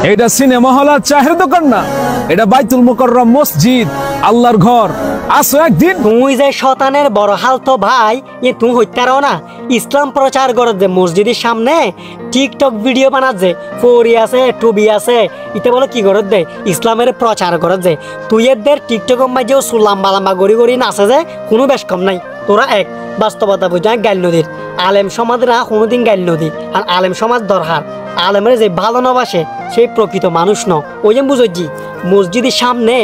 এটা cinema hall আর চায়ের দোকান না, এটা বাইতুল মুকাররম মসজিদ, আল্লাহর ঘর। আসো একদিন। তুই যে শতানের বড় হাল তো ভাই, তুই হইতারও না ইসলাম প্রচার করত যে মসজিদের সামনে টিকটক ভিডিও বানাত যে ফরি আছে টুবি আছে, ইতে বলে কি করত দে ইসলামের প্রচার করত যে তুই এদের টিকটক মাঝেও সুলাম্বা লাম্বা গড়ি গড়ি নাচে যে কোনো বেশ কম নাই। তোরা এক বাস্তবতা বুঝা গাইল নদীর আলেম সমাজ না কোনোদিন গাইল নদী, আর আলেম সমাজ দরকার আলেমের যে ভালো নবাসে সেই প্রকৃত মানুষ ন। ওই যে বুঝছি মসজিদের সামনে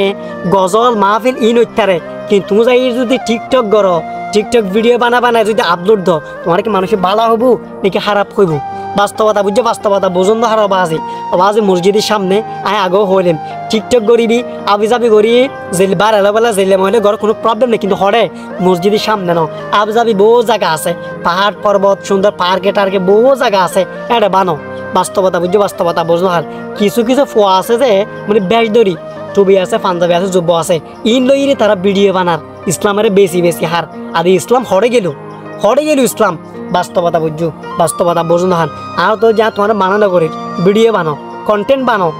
গজল মাহফিল ইন হইতারে, কিন্তু তুমি যাই যদি টিকটক করো, টিকটক ভিডিও বানায় যদি আপলোড দাও, তোমার কি মানুষের ভালো হবো নাকি খারাপ হইব? বাস্তবতা বুঝছে, বাস্তবতা বোঝন তো হারা বাজে বাজে মসজিদের সামনে আয় আগেও হইলেম টিকটক করিবি আবি যাবি করি জেল বার এলাবেলা জেলে মহিলে ঘর কোনো প্রবলেম নেই, কিন্তু হরে মসজিদের সামনে ন আবি যাবি বহু জায়গা আছে, পাহাড় পর্বত সুন্দর পার্কে টার্কে বহু জায়গা আছে, এটা বানো। বাস্তবতা বুঝছো, বাস্তবতা বোঝো। আর কিছু কিছু ফোয়া আছে যে মানে বেশ দরি টুবি আছে পাঞ্জাবি আছে যুব আছে, ইন লইরে তারা ভিডিও বানার ইসলামের বেশি বেশি হার। আর ইসলাম হরে গেল ইসলাম। বাস্তবতা বুঝছো, বাস্তবতা বোঝো না। আর তো যা তোমার বানানো করি ভিডিও বানাও, কন্টেন্ট বানাও,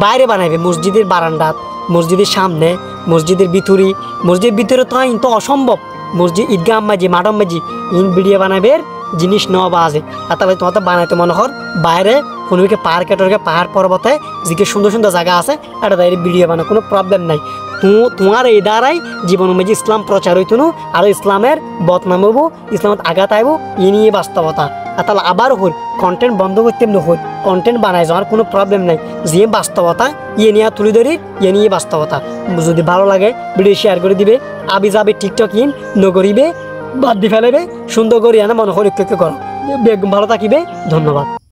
বাইরে বানাইবে মসজিদের বারান্দাত, মসজিদের সামনে, মসজিদের ভিতরে, মসজিদের ভিতরে তো ইন তো অসম্ভব। মসজিদ ঈদগাহ মাঝি মাঠম মাঝি ইন ভিডিও বানাবে জিনিস নেওয়া বা আছে। আর তাহলে তোমার তো বানাইতে মনে হর বাইরে কোনো পার্কে টর্কে পাহাড় পর্বতে যে সুন্দর সুন্দর জায়গা আছে, এটা তাই ভিডিও বানাও, কোনো প্রবলেম নাই। তোমার এই দ্বারাই জীবন মাঝে ইসলাম প্রচার হইতো না, আর ইসলামের বদনাম হবো, ইসলামত আঘাত আইব, ই নিয়ে বাস্তবতা। আর তাহলে আবার হল কন্টেন্ট বন্ধ করতে এমনি হল, কন্টেন্ট বানাই যাওয়ার কোনো প্রবলেম নাই। যে বাস্তবতা ইয়ে নিয়ে তুলে ধরি, ইয়ে নিয়ে বাস্তবতা। যদি ভালো লাগে ভিডিও শেয়ার করে দিবে, আবি যাবে টিকটক ইন নগরিবে বাদ দি ফেলেবে, সুন্দর করি আনা মনে হল একটু করো। ভালো থাকিবে, ধন্যবাদ।